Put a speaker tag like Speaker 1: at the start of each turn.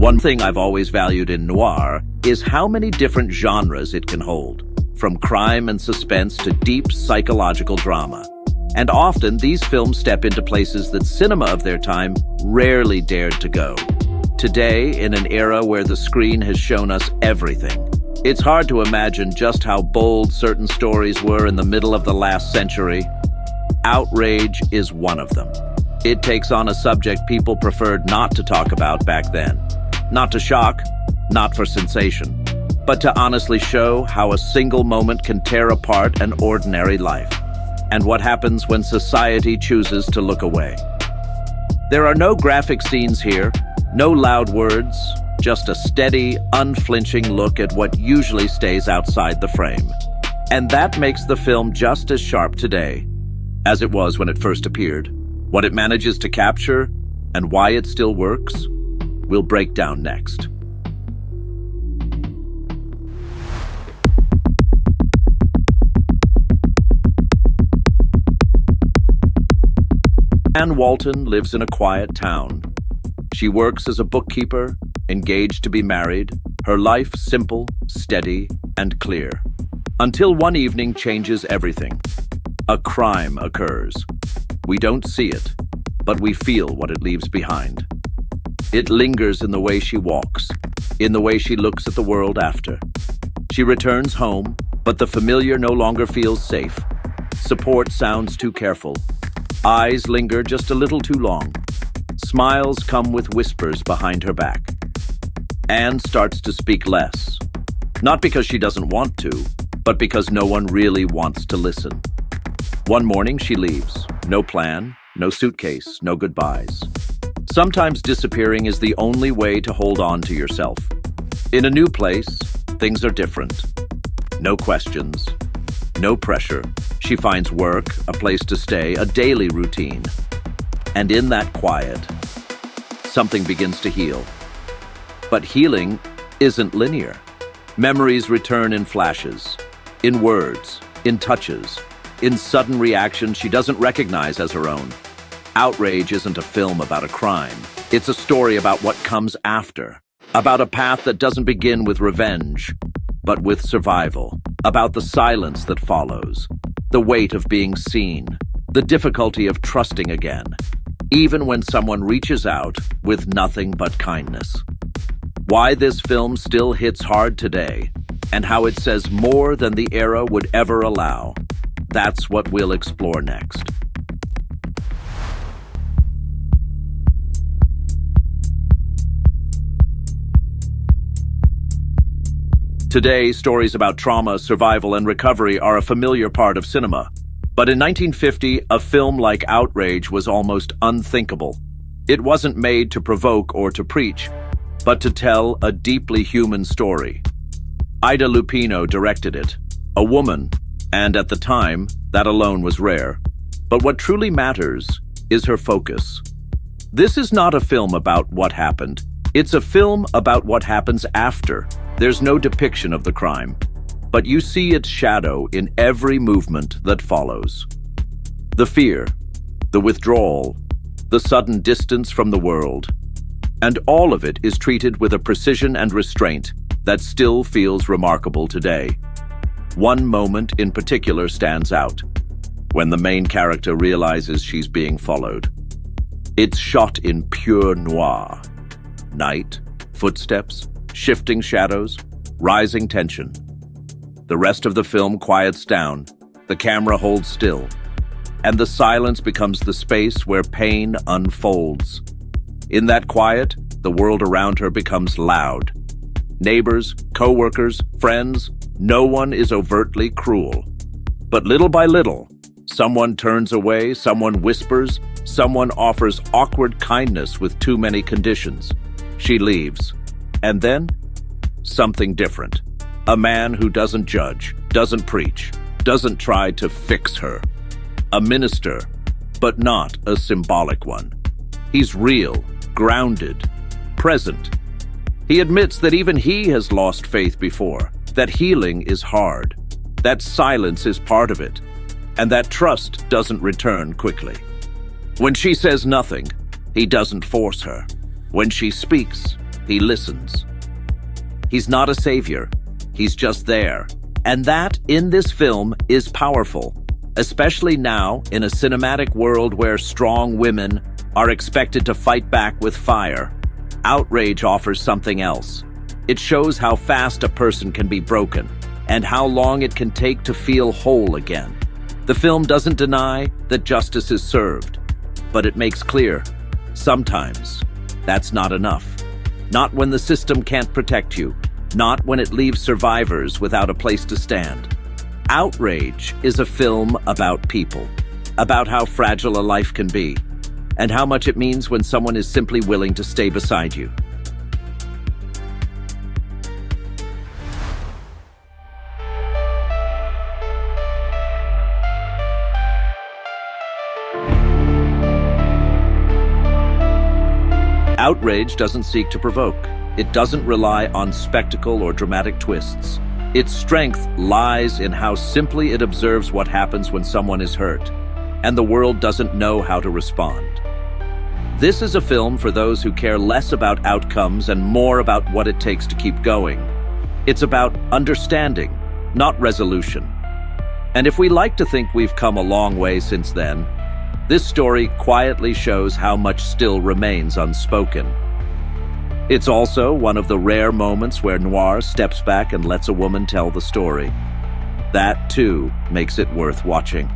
Speaker 1: One thing I've always valued in noir is how many different genres it can hold, from crime and suspense to deep psychological drama. And often, these films step into places that cinema of their time rarely dared to go. Today, in an era where the screen has shown us everything, it's hard to imagine just how bold certain stories were in the middle of the last century. Outrage is one of them. It takes on a subject people preferred not to talk about back then. Not to shock, not for sensation, but to honestly show how a single moment can tear apart an ordinary life, and what happens when society chooses to look away. There are no graphic scenes here, no loud words, just a steady, unflinching look at what usually stays outside the frame. And that makes the film just as sharp today as it was when it first appeared. What it manages to capture and why it still works, we'll break down next. Anne Walton lives in a quiet town. She works as a bookkeeper, engaged to be married, her life simple, steady, and clear. Until one evening changes everything. A crime occurs. We don't see it, but we feel what it leaves behind. It lingers in the way she walks, in the way she looks at the world after. She returns home, but the familiar no longer feels safe. Support sounds too careful. Eyes linger just a little too long. Smiles come with whispers behind her back. Anne starts to speak less. Not because she doesn't want to, but because no one really wants to listen. One morning she leaves. No plan, no suitcase, no goodbyes. Sometimes disappearing is the only way to hold on to yourself. In a new place, things are different. No questions, no pressure. She finds work, a place to stay, a daily routine. And in that quiet, something begins to heal. But healing isn't linear. Memories return in flashes, in words, in touches, in sudden reactions she doesn't recognize as her own. Outrage isn't a film about a crime. It's a story about what comes after, about a path that doesn't begin with revenge, but with survival, about the silence that follows, the weight of being seen, the difficulty of trusting again, even when someone reaches out with nothing but kindness. Why this film still hits hard today, and how it says more than the era would ever allow. That's what we'll explore next. Today, stories about trauma, survival, and recovery are a familiar part of cinema. But in 1950, a film like Outrage was almost unthinkable. It wasn't made to provoke or to preach, but to tell a deeply human story. Ida Lupino directed it, a woman, and at the time, that alone was rare. But what truly matters is her focus. This is not a film about what happened. It's a film about what happens after. There's no depiction of the crime, but you see its shadow in every movement that follows. The fear, the withdrawal, the sudden distance from the world, and all of it is treated with a precision and restraint that still feels remarkable today. One moment in particular stands out, when the main character realizes she's being followed. It's shot in pure noir. Night, footsteps, shifting shadows, rising tension. The rest of the film quiets down, the camera holds still, and the silence becomes the space where pain unfolds. In that quiet, the world around her becomes loud. Neighbors, co-workers, friends, no one is overtly cruel. But little by little, someone turns away, someone whispers, someone offers awkward kindness with too many conditions. She leaves. And then, something different. A man who doesn't judge, doesn't preach, doesn't try to fix her. A minister, but not a symbolic one. He's real, grounded, present. He admits that even he has lost faith before, that healing is hard, that silence is part of it, and that trust doesn't return quickly. When she says nothing, he doesn't force her. When she speaks, He listens. He's not a savior. He's just there. And that, in this film, is powerful, especially now in a cinematic world where strong women are expected to fight back with fire. Outrage offers something else. It shows how fast a person can be broken and how long it can take to feel whole again. The film doesn't deny that justice is served, but it makes clear, sometimes, that's not enough. Not when the system can't protect you, not when it leaves survivors without a place to stand. Outrage is a film about people, about how fragile a life can be, and how much it means when someone is simply willing to stay beside you. Outrage doesn't seek to provoke. It doesn't rely on spectacle or dramatic twists. Its strength lies in how simply it observes what happens when someone is hurt, and the world doesn't know how to respond. This is a film for those who care less about outcomes and more about what it takes to keep going. It's about understanding, not resolution. And if we like to think we've come a long way since then, this story quietly shows how much still remains unspoken. It's also one of the rare moments where Noir steps back and lets a woman tell the story. That, too, makes it worth watching.